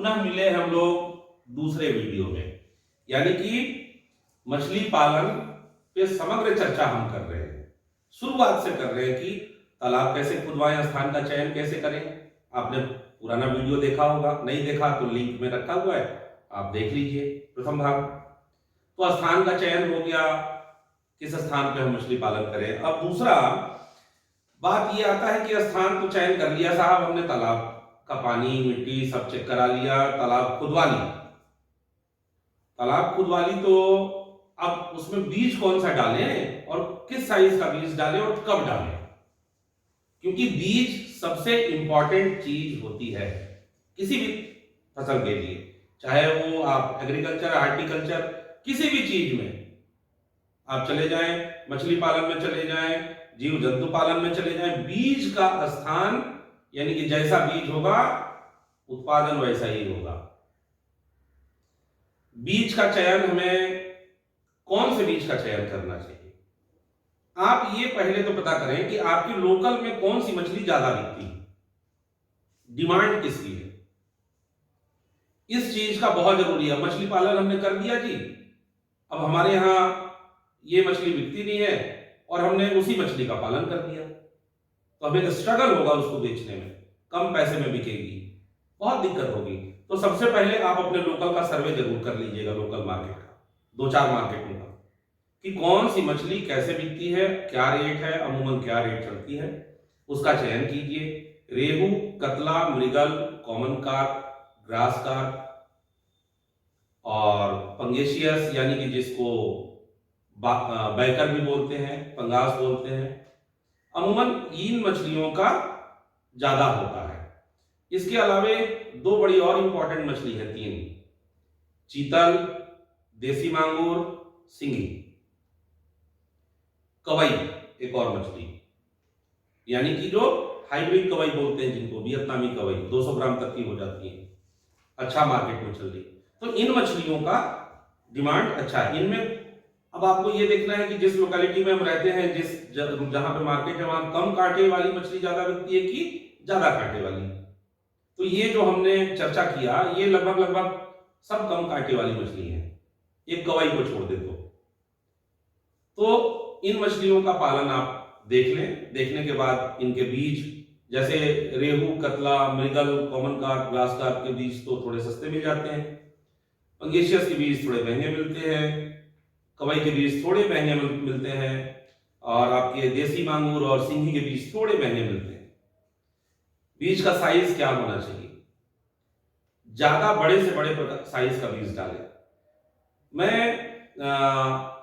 पुनः मिले हम लोग दूसरे वीडियो में, यानी कि मछली पालन पे समग्र चर्चा हम कर रहे हैं। शुरुआत से कर रहे हैं कि तालाब कैसे खुदवाएं, स्थान का चयन कैसे करें। आपने पुराना वीडियो देखा होगा, नहीं देखा तो लिंक में रखा हुआ है, आप देख लीजिए प्रथम भाग। तो स्थान का चयन हो गया, किस स्थान पे हम मछली पालन करें। अब दूसरा बात ये आता है कि स्थान तो चयन कर लिया साहब हमने, तालाब का पानी मिट्टी सब चेक करा लिया, तालाब खुदवा ली। तालाब खुदवा ली तो अब उसमें बीज कौन सा डालें और किस साइज का बीज डालें और कब डालें, क्योंकि बीज सबसे इंपॉर्टेंट चीज होती है किसी भी फसल के लिए, चाहे वो आप एग्रीकल्चर, हार्टिकल्चर, किसी भी चीज में आप चले जाएं, मछली पालन में चले जाएं, जीव जंतु पालन में चले जाएं, बीज का स्थान यानी कि जैसा बीज होगा उत्पादन वैसा ही होगा। बीज का चयन, हमें कौन से बीज का चयन करना चाहिए। आप ये पहले तो पता करें कि आपकी लोकल में कौन सी मछली ज्यादा बिकती है, डिमांड किसकी है। इस चीज का बहुत जरूरी है। मछली पालन हमने कर दिया जी, अब हमारे यहां ये मछली बिकती नहीं है और हमने उसी मछली का पालन कर दिया, तो हमें स्ट्रगल होगा उसको बेचने में, कम पैसे में बिकेगी, बहुत दिक्कत होगी। तो सबसे पहले आप अपने लोकल का सर्वे जरूर कर लीजिएगा, लोकल मार्केट का, 2-4 मार्केटों का, कि कौन सी मछली कैसे बिकती है, क्या रेट है, अमूमन क्या रेट चलती है, उसका चयन कीजिए। रेहू, कतला, मृगल, कॉमन कार्प, ग्रास कार्प और पंगेशियस यानी कि जिसको बैकर भी बोलते हैं, पंगास बोलते हैं, अमूमन इन मछलियों का ज्यादा होता है। इसके अलावे 2 बड़ी और इंपॉर्टेंट मछली है, 3, चीतल, देसी मांगुर, सिंगी, कवई एक और मछली, यानी कि जो हाइब्रिड कवई बोलते हैं जिनको, वियतनामी कवई 200 ग्राम तक की हो जाती है, अच्छा मार्केट में चल रही। तो इन मछलियों का डिमांड अच्छा है। इनमें अब आपको ये देखना है कि जिस लोकेलिटी में हम रहते हैं, जहां पे मार्केट है, वहां कम कांटे वाली मछली ज्यादा बिकती है कि ज्यादा कांटे वाली। तो ये जो हमने चर्चा किया, ये लगभग सब कम कांटे वाली मछली है, एक कवई को छोड़ दे तो इन मछलियों का पालन आप देख लें। देखने के बाद इनके बीज, जैसे रेहू, कतला, मृगल, कॉमन कार्प, ग्लास कार्प के बीज तो थोड़े सस्ते मिल जाते हैं, पंगेशियस के बीज थोड़े महंगे मिलते हैं, कवई के बीज थोड़े महंगे मिलते हैं, और आपके देसी मांगूर और सिंगी के बीज थोड़े महंगे मिलते हैं। बीज का साइज क्या होना चाहिए, ज्यादा बड़े से बड़े साइज का बीज डालें। मैं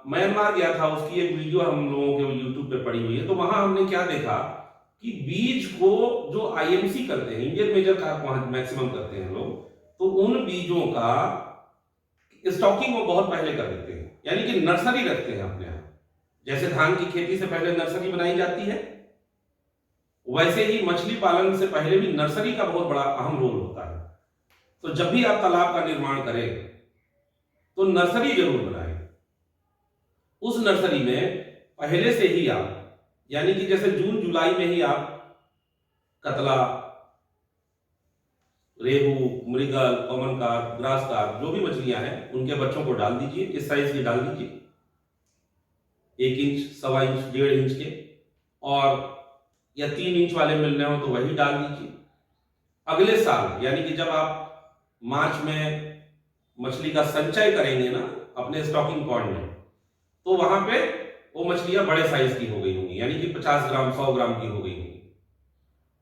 म्यांमार गया था, उसकी एक वीडियो हम लोगों के यूट्यूब पे पड़ी हुई है, तो वहां हमने क्या देखा कि बीज को जो आईएमसी करते हैं, इंडियन मेजर कार्प वहां मैक्सिमम करते हैं लोग, तो उन बीजों का स्टॉकिंग वो बहुत पहले कर देते हैं, यानी कि नर्सरी रखते हैं अपने यहाँ। जैसे धान की खेती से पहले नर्सरी बनाई जाती है, वैसे ही मछली पालन से पहले भी नर्सरी का बहुत बड़ा अहम रोल होता है। तो जब भी आप तालाब का निर्माण करें तो नर्सरी जरूर बनाएं। उस नर्सरी में पहले से ही आप, यानी कि जैसे जून जुलाई में ही आप कतला, रेहू, मृगल, कॉमन कार्प, ग्रास कार्प, जो भी मछलियां हैं उनके बच्चों को डाल दीजिए। इस साइज के डाल दीजिए, 1 इंच, 1.25 इंच, 1.5 इंच के, और या 3 इंच वाले मिल रहे हो तो वही डाल दीजिए। अगले साल यानी कि जब आप मार्च में मछली का संचय करेंगे ना अपने स्टॉकिंग पॉइंट में, तो वहां पे वो मछलियां बड़े साइज की हो गई होंगी, यानी कि 50 ग्राम 100 ग्राम की हो गई होंगी।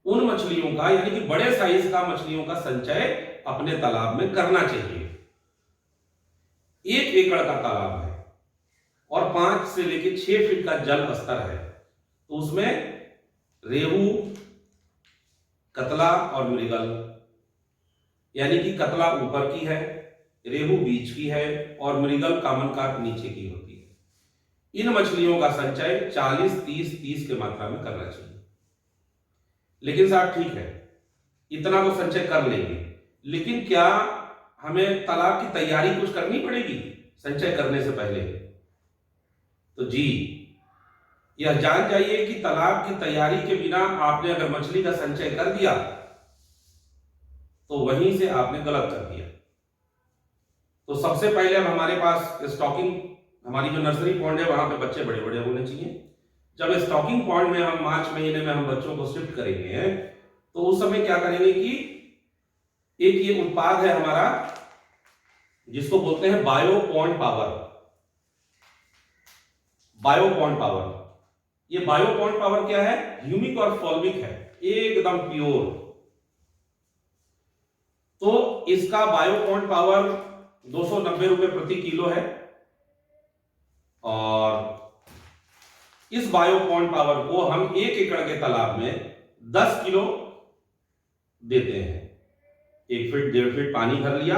उन मछलियों का, यानी कि बड़े साइज का मछलियों का संचय अपने तालाब में करना चाहिए। 1 एकड़ का तालाब है और 5 से लेकर 6 फीट का जल स्तर है, तो उसमें रेहू, कतला और मृगल, यानी कि कतला ऊपर की है, रेहू बीच की है और मृगल, कॉमन कार्प नीचे की होती है। इन मछलियों का संचय 40-30-30 के मात्रा में करना चाहिए। लेकिन साहब ठीक है, इतना तो संचय कर लेंगे, लेकिन क्या हमें तालाब की तैयारी कुछ करनी पड़ेगी संचय करने से पहले? तो जी, यह जान जाइए कि तालाब की तैयारी के बिना आपने अगर मछली का संचय कर दिया तो वहीं से आपने गलत कर दिया। तो सबसे पहले अब हमारे पास स्टॉकिंग, हमारी जो नर्सरी पॉइंट है वहां पे बच्चे बड़े बड़े होने चाहिए। जब स्टॉकिंग पॉइंट में हम मार्च महीने में हम बच्चों को शिफ्ट करेंगे तो उस समय क्या करेंगे कि एक ये उत्पाद है हमारा जिसको बोलते हैं bio pond power. Bio pond power, ये बायो पॉन्ड पावर क्या है? ह्यूमिक और फॉल्विक है, एकदम प्योर। तो इसका बायो पॉन्ड पावर 290 रुपए प्रति किलो है और इस बायो पॉन्ड पावर को हम 1 एकड़ के तालाब में 10 किलो देते हैं। 1 फीट 1.5 फीट पानी भर लिया,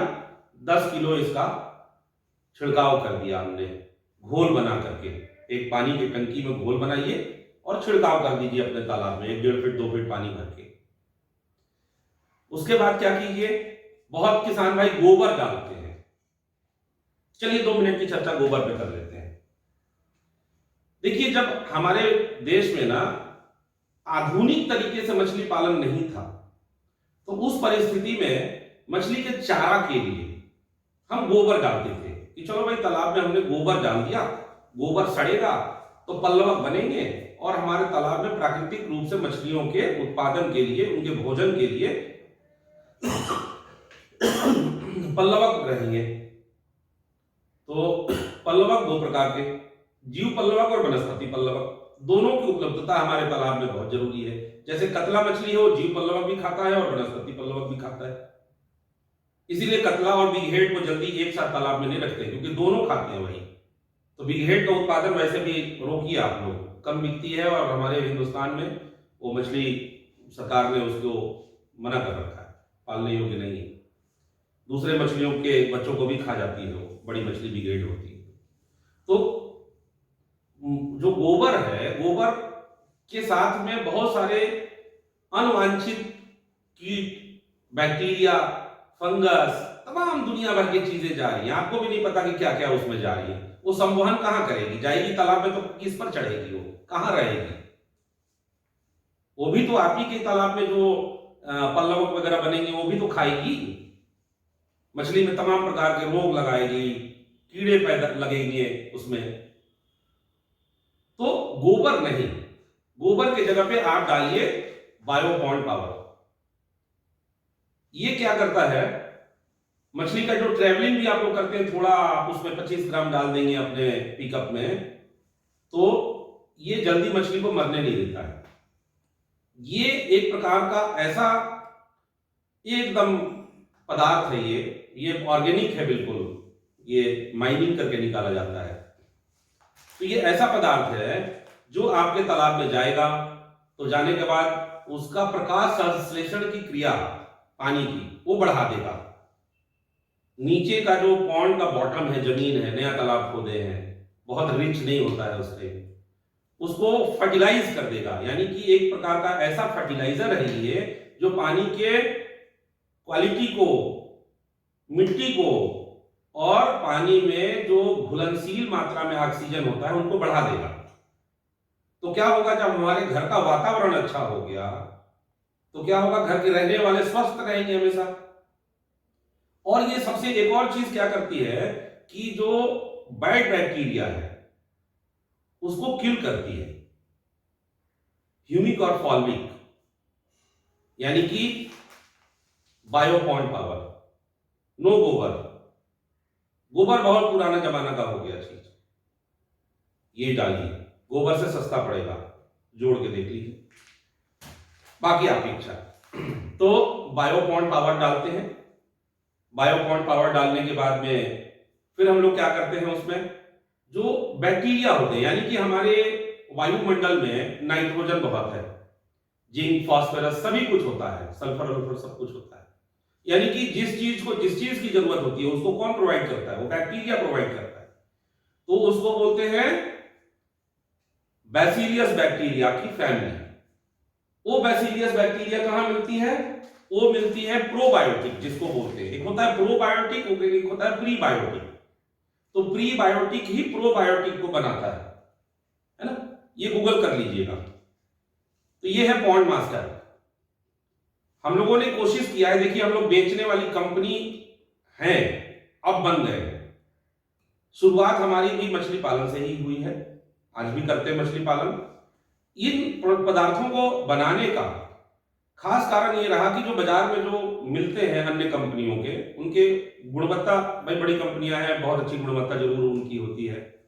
10 किलो इसका छिड़काव कर दिया हमने घोल बना करके। एक पानी की टंकी में घोल बनाइए और छिड़काव कर दीजिए अपने तालाब में 1.5 फीट 2 फीट पानी भर के। उसके बाद क्या कीजिए, बहुत किसान भाई गोबर डालते हैं। चलिए 2 मिनट की चर्चा गोबर पे कर लेते हैं। देखिए, जब हमारे देश में ना आधुनिक तरीके से मछली पालन नहीं था तो उस परिस्थिति में मछली के चारा के लिए हम गोबर डालते थे कि चलो भाई तालाब में हमने गोबर डाल दिया, गोबर सड़ेगा तो पल्लवक बनेंगे और हमारे तालाब में प्राकृतिक रूप से मछलियों के उत्पादन के लिए, उनके भोजन के लिए पल्लवक रहेंगे। तो पल्लवक 2 प्रकार के, जीव पल्लवक और वनस्पति पल्लवक, दोनों की उपलब्धता हमारे तालाब में बहुत जरूरी है। जैसे कतला मछली हो, जीव पल्लवक भी खाता है और वनस्पति पल्लवक भी खाता है। इसीलिए कतला और बिग हेड को जल्दी एक साथ तालाब में नहीं रखते क्योंकि दोनों खाते हैं वही। तो बिग हेड का उत्पादन वैसे भी रोकिए आप लोग, कम बिकती है और हमारे हिंदुस्तान में वो मछली सरकार ने उसको मना कर रखा है, पालने योग्य नहीं है। दूसरे मछलियों के बच्चों को भी खा जाती है, वो बड़ी मछली बिग हेड होती है। तो जो गोबर है, गोबर के साथ में बहुत सारे अनवांछित कीट, बैक्टीरिया, फंगस, तमाम दुनिया भर की चीजें जा रही हैं। आपको भी नहीं पता कि क्या क्या उसमें जा रही है। वो संवहन कहां करेगी? जाएगी तालाब में तो किस पर चढ़ेगी? वो कहां रहेगी? वो भी तो आप ही के तालाब में जो पल्लवक वगैरह बनेंगे वो भी तो खाएगी। मछली में तमाम प्रकार के रोग लगाएगी, कीड़े पैदा लगेंगे उसमें। तो गोबर नहीं, गोबर के जगह पे आप डालिए बायो पॉन्ड पावर। ये क्या करता है, मछली का जो ट्रेवलिंग भी आप लोग करते हैं, थोड़ा आप उसमें 25 ग्राम डाल देंगे अपने पिकअप में, तो ये जल्दी मछली को मरने नहीं देता है। ये एक प्रकार का ऐसा एकदम पदार्थ है, ये ऑर्गेनिक है बिल्कुल, ये माइनिंग करके निकाला जाता है। तो ये ऐसा पदार्थ है जो आपके तालाब में जाएगा तो जाने के बाद उसका प्रकाश संश्लेषण की क्रिया पानी की वो बढ़ा देगा। नीचे का जो पॉन्ड का बॉटम है, जमीन है, नया तालाब खोदे हैं, बहुत रिच नहीं होता है उसको फर्टिलाइज कर देगा। यानी कि एक प्रकार का ऐसा फर्टिलाइजर है ये जो पानी के क्वालिटी को, मिट्टी को और पानी में जो घुलनशील मात्रा में ऑक्सीजन होता है उनको बढ़ा देगा। तो क्या होगा, जब हमारे घर का वातावरण अच्छा हो गया तो क्या होगा, घर के रहने वाले स्वस्थ रहेंगे हमेशा। और ये सबसे एक और चीज क्या करती है कि जो बैड बैक्टीरिया है उसको किल करती है, ह्यूमिक और फॉल्विक, यानी कि बायो पॉन्ड पावर। नो गोबर, गोबर बहुत पुराना जमाना का हो गया चीज, ये डालिए, गोबर से सस्ता पड़ेगा, जोड़ के देख लीजिए, बाकी आपकी इच्छा। तो बायो पॉन्ड पावर डालते हैं। बायो पॉन्ड पावर डालने के बाद में फिर हम लोग क्या करते हैं, उसमें जो बैक्टीरिया होते हैं, यानी कि हमारे वायुमंडल में नाइट्रोजन बहुत है, जिंक, फास्फोरस सभी कुछ होता है, सल्फर वल्फर सब कुछ होता है। यानी कि जिस चीज की जरूरत होती है उसको कौन प्रोवाइड करता है? वो बैक्टीरिया प्रोवाइड करता है। तो उसको बोलते हैं बैसिलियस बैक्टीरिया की फैमिली। वो बैसिलियस बैक्टीरिया कहां मिलती है? वो मिलती है प्रोबायोटिक, जिसको बोलते हैं। एक होता है प्रोबायोटिक, एक होता है प्रीबायोटिक। तो प्रीबायोटिक ही प्रोबायोटिक को बनाता है ना, ये गूगल कर लीजिएगा। तो ये है पॉन्ड मास्टर। हम लोगों ने कोशिश किया है, देखिए हम लोग बेचने वाली कंपनी हैं, अब बन गए हैं। शुरुआत हमारी भी मछली पालन से ही हुई है, आज भी करते हैं मछली पालन। इन पदार्थों को बनाने का खास कारण ये रहा कि जो बाजार में जो मिलते हैं अन्य कंपनियों के, उनके गुणवत्ता, भाई बड़ी कंपनियां हैं, बहुत अच्छी गुणवत्ता जरूर उनकी होती है।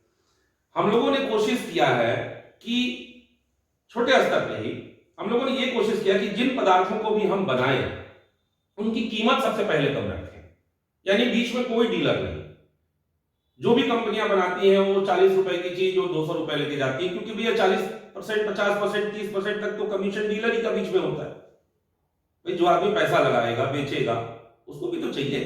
हम लोगों ने कोशिश किया है कि छोटे स्तर पे ही हम लोगों ने ये कोशिश किया कि जिन पदार्थों को भी हम बनाएं उनकी कीमत सबसे पहले कम रखें, यानी बीच में कोई डीलर नहीं। जो भी कंपनियां बनाती हैं वो 40 रुपए की चीज वो 200 रुपए लेके जाती है, क्योंकि भैया 40%, 50%, 30% तक तो कमीशन डीलर ही का बीच में होता है। भाई जो आदमी पैसा लगाएगा, बेचेगा, उसको भी तो चाहिए।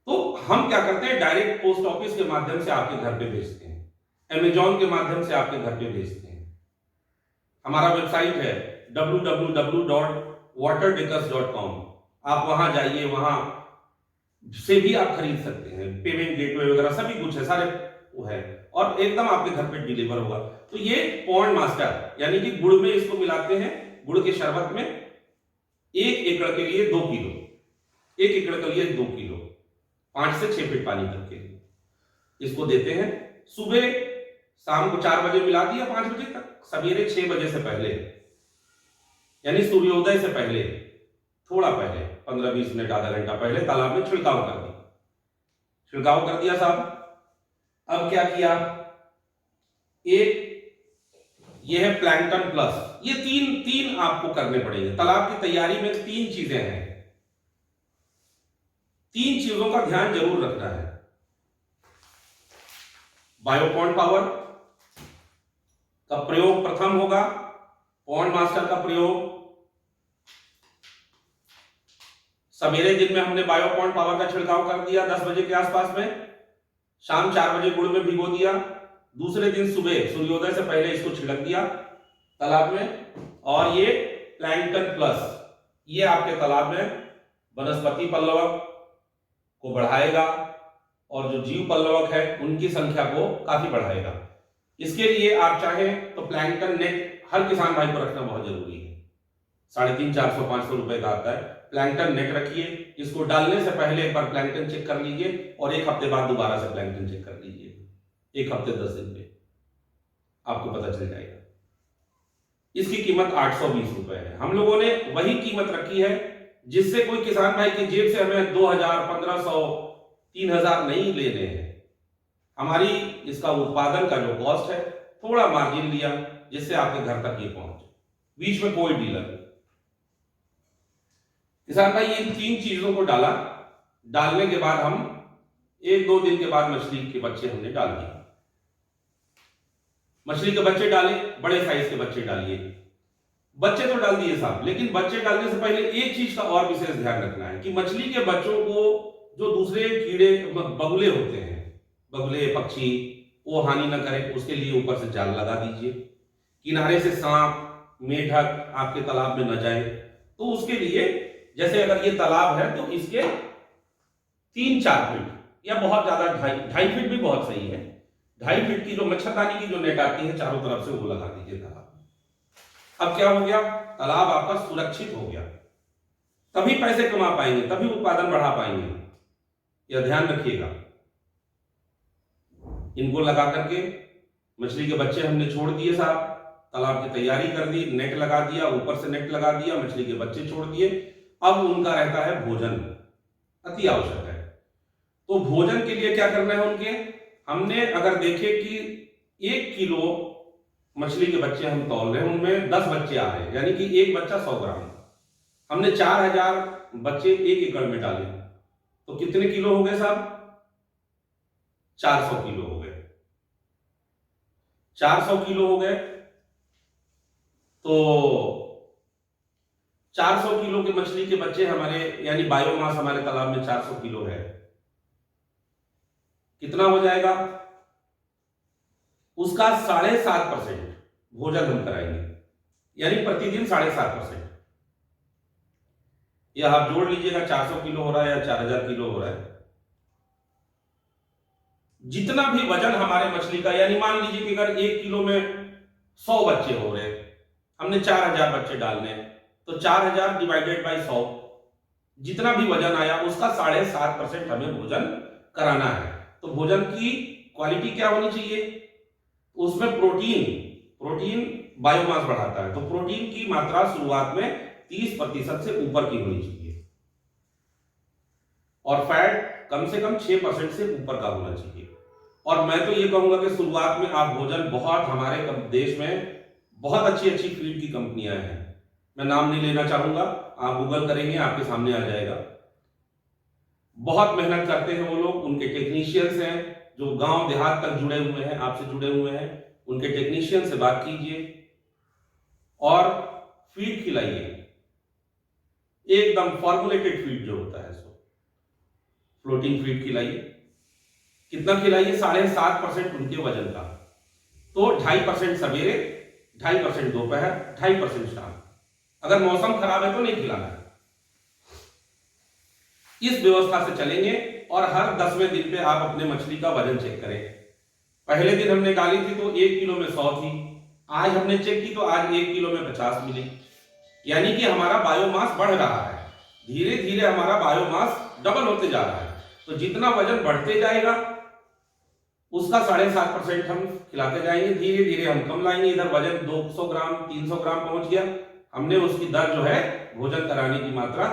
तो हम क्या करते हैं, डायरेक्ट पोस्ट ऑफिस के माध्यम से आपके घर पे भेजते हैं, अमेजॉन के माध्यम से आपके घर पे भेजते हैं। हमारा वेबसाइट है www.waterdecus.com, आप वहां जाइए, वहां से भी आप खरीद सकते हैं। पेमेंट गेटवे वगैरह सभी कुछ है, सारे वो है, और एकदम आपके घर पे डिलीवर होगा। तो ये पॉन्ड मास्टर, यानी कि गुड़ में इसको मिलाते हैं, गुड़ के शरबत में 1 एकड़ के लिए 2 किलो, 1 एकड़ के लिए 2 किलो, 5 से 6 फीट पानी तक के इसको देते हैं। सुबह शाम को 4 बजे मिला दिया, 5 बजे तक, सवेरे 6 बजे से पहले, यानी सूर्योदय से पहले, थोड़ा पहले 15-20 मिनट, आधा घंटा पहले तालाब में छिड़काव कर दिया। छिड़काव कर दिया साहब। अब क्या किया, एक ये है प्लैंकटन प्लस, ये तीन आपको करने पड़ेंगे। तालाब की तैयारी में 3 चीजें हैं, 3 चीजों का ध्यान जरूर रखना है। बायोपॉन्ड पावर का प्रयोग प्रथम होगा, पॉन्ड मास्टर का प्रयोग सवेरे दिन में हमने बायोपॉन्ड पावर का छिड़काव कर दिया 10 बजे के आसपास में, शाम 4 बजे गुड़ में भिगो दिया, दूसरे दिन सुबह सूर्योदय से पहले इसको छिड़क दिया तालाब में। और ये प्लैंकटन प्लस, ये आपके तालाब में वनस्पति पल्लवक को बढ़ाएगा और जो जीव पल्लवक है उनकी संख्या को काफी बढ़ाएगा। इसके लिए आप चाहें तो प्लैंकटन नेट हर किसान भाई को रखना बहुत जरूरी है। 350, 400, 500 रुपए का आता है। प्लैंकटन नेट रखिए, इसको डालने से पहले एक बार प्लैंकटन चेक कर लीजिए और 1 हफ्ते बाद दोबारा से प्लैंकटन चेक कर लीजिए, 1 हफ्ते 10 दिन पे आपको पता चल जाएगा। इसकी कीमत 820 रुपए है। हम लोगों ने वही कीमत रखी है जिससे कोई किसान भाई की जेब से हमें 2000, 1500, 3000 नहीं लेने हैं। हमारी इसका उत्पादन का जो कॉस्ट है, थोड़ा मार्जिन लिया जिससे आपके घर तक ये पहुंचे, बीच में कोई डीलर नहीं। किसान भाई इन 3 चीजों को डाला, डालने के बाद हम 1-2 दिन के बाद मछली के बच्चे हमने डाल दिए। मछली के बच्चे डाले, बड़े साइज के बच्चे डालिए। बच्चे तो डाल दिए साहब, लेकिन बच्चे डालने से पहले एक चीज का और विशेष ध्यान रखना है कि मछली के बच्चों को जो दूसरे कीड़े, बगुले होते हैं, बगुले, पक्षी, वो हानि न करें, उसके लिए ऊपर से जाल लगा दीजिए। किनारे से सांप, मेढक आपके तालाब में न जाए, तो उसके लिए जैसे अगर ये तालाब है तो इसके 3-4 फीट या बहुत ज्यादा 2.5 फीट भी बहुत सही है, 2.5 फीट की जो मच्छरदानी की जो नेट आती है चारों तरफ से, वो लगा दीजिए तालाब में। अब क्या हो गया, तालाब आपका सुरक्षित हो गया। तभी पैसे कमा पाएंगे, तभी उत्पादन बढ़ा पाएंगे, यह ध्यान रखिएगा। इनको लगा करके मछली के बच्चे हमने छोड़ दिए साहब, तालाब की तैयारी कर दी, नेट लगा दिया, ऊपर से नेट लगा दिया, मछली के बच्चे छोड़ दिए। अब उनका रहता है भोजन, अति आवश्यक है। तो भोजन के लिए क्या करना है उनके, हमने अगर देखे कि 1 किलो मछली के बच्चे हम तौल रहे हैं, उनमें 10 बच्चे आ रहे हैं, यानी कि एक बच्चा 100 ग्राम। हमने 4000 बच्चे 1 एकड़ में डाले, तो कितने किलो हो गए साहब, 400 किलो हो गए। 400 किलो हो गए, तो 400 किलो के मछली के बच्चे हमारे, यानी बायोमास हमारे तालाब में 400 किलो है। कितना हो जाएगा, उसका 7.5% भोजन हम कराएंगे, यानी प्रतिदिन 7.5%। यह आप जोड़ लीजिएगा, 400 किलो हो रहा है या 4000 किलो हो रहा है। जितना भी वजन हमारे मछली का, यानी मान लीजिए कि अगर 1 किलो में 100 बच्चे हो रहे, हमने 4000 बच्चे डालने, तो 4000 डिवाइडेड बाई 100, जितना भी वजन आया उसका 7.5% हमें भोजन कराना है। तो भोजन की क्वालिटी क्या होनी चाहिए? उसमें प्रोटीन प्रोटीन बायोमास बढ़ाता है, तो प्रोटीन की मात्रा शुरुआत में 30% से ऊपर की होनी चाहिए और फैट कम से कम 6% से ऊपर का होना चाहिए। और मैं तो ये कहूंगा कि शुरुआत में आप भोजन बहुत, हमारे देश में बहुत अच्छी अच्छी फीड की कंपनियां हैं, मैं नाम नहीं लेना चाहूंगा, आप गूगल करेंगे आपके सामने आ जाएगा। बहुत मेहनत करते हैं वो लोग, उनके टेक्नीशियंस हैं जो गांव देहात तक जुड़े हुए हैं, आपसे जुड़े हुए हैं, उनके टेक्नीशियन से बात कीजिए और फीड खिलाइए, एकदम फॉर्मुलेटेड फीड जो होता है, सो फ्लोटिंग फीड खिलाइए। कितना खिलाइए? 7.5% उनके वजन का, तो 2.5% सवेरे, 2.5% दोपहर, 2.5% शाम। अगर मौसम खराब है तो नहीं खिलाना है। इस व्यवस्था से चलेंगे और हर 10वें दिन पे आप अपने मछली का वजन चेक करें। पहले दिन हमने डाली थी तो 1 किलो में 100 थी, आज हमने चेक की तो आज 1 किलो में 50 मिली, यानी कि हमारा बायोमास बढ़ रहा है, धीरे धीरे हमारा बायोमास डबल होते जा रहा है। तो जितना वजन बढ़ते जाएगा उसका 7.5% हम खिलाते जाएंगे, धीरे धीरे हम कम लाएंगे। इधर वजन 200 ग्राम 300 ग्राम पहुंच गया, हमने उसकी दर जो है भोजन कराने की मात्रा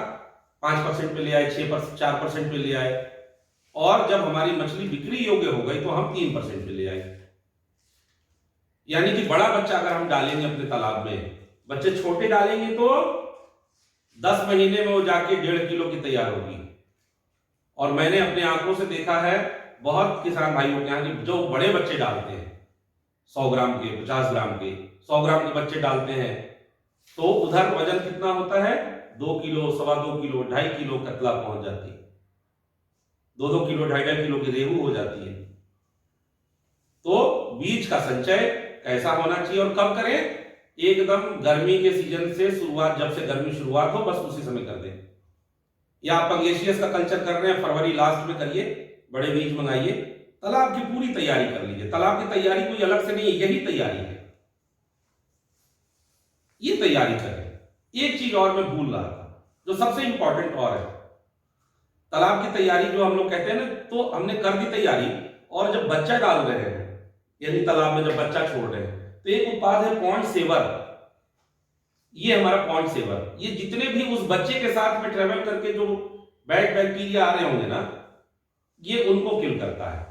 5% पे ले आए, 6% 4% पे ले आए, और जब हमारी मछली बिक्री योग्य हो गई तो हम 3% पे ले आए। यानी कि बड़ा बच्चा अगर हम डालेंगे अपने तालाब में, बच्चे छोटे डालेंगे तो 10 महीने में वो जाके 1.5 किलो की तैयार होगी। और मैंने अपने आंखों से देखा है बहुत किसान भाइयों के यहाँ जो बड़े बच्चे डालते हैं, 100 ग्राम के, 50 ग्राम के, 100 ग्राम के बच्चे डालते हैं, तो उधर वजन कितना होता है? 2 किलो, 2.25 किलो, 2.5 किलो कतला पहुंच जाती है, 2-2 किलो, 2.5 किलो की रेहू हो जाती है। तो बीज का संचय कैसा होना चाहिए और कब करें? एकदम गर्मी के सीजन से शुरुआत, जब से गर्मी शुरुआत हो बस उसी समय कर दें। या आप पंगेशियस का कल्चर कर रहे हैं, फरवरी लास्ट में करिए, बड़े बीज मंगाइए, तालाब की पूरी तैयारी कर लीजिए। तालाब की तैयारी कोई अलग से नहीं है, यही तैयारी है, ये तैयारी करें। एक चीज और मैं भूल रहा था जो सबसे इंपॉर्टेंट और है, तालाब की तैयारी जो हम लोग कहते हैं ना, तो हमने कर दी तैयारी, और जब बच्चा डाल रहे हैं यानी तालाब में जब बच्चा छोड़ रहे हैं, तो एक उत्पाद है पॉन्ड सेवर, ये हमारा पॉन्ड सेवर, ये जितने भी उस बच्चे के साथ में ट्रेवल करके जो बैड बैक्टीरिया आ रहे होंगे ना, ये उनको किल करता है,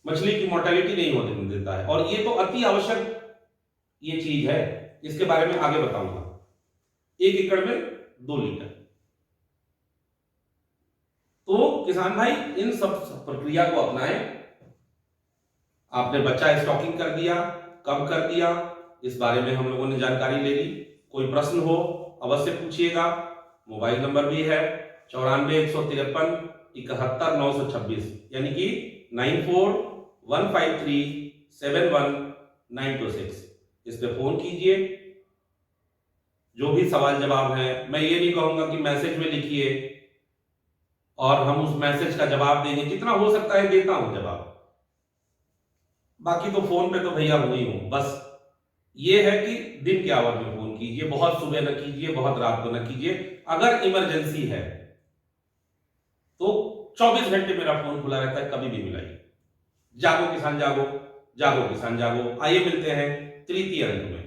मछली की मोर्टेलिटी नहीं होने देता है। और ये तो अति आवश्यक ये चीज है, इसके बारे में आगे बताऊंगा। 1 एकड़ में 2 लीटर। तो किसान भाई इन सब प्रक्रिया को अपनाएं। आपने बच्चा स्टॉकिंग कर दिया, कब कर दिया, इस बारे में हम लोगों ने जानकारी ले ली। कोई प्रश्न हो अवश्य पूछिएगा, मोबाइल नंबर भी है 94 153 71 926, यानी कि 94 153 71 926, इस पे फोन कीजिए। जो भी सवाल जवाब है, मैं ये नहीं कहूंगा कि मैसेज में लिखिए और हम उस मैसेज का जवाब देंगे, जितना हो सकता है देता हूं जवाब, बाकी तो फोन पे तो भैया हूं ही हूं। बस ये है कि दिन के आवर में फोन कीजिए, बहुत सुबह न कीजिए, बहुत रात को न कीजिए। अगर इमरजेंसी है तो 24 घंटे मेरा फोन खुला रहता है, कभी भी मिलाइए। जागो किसान जागो, जागो किसान जागो। आइए मिलते हैं तृतीय अंक में।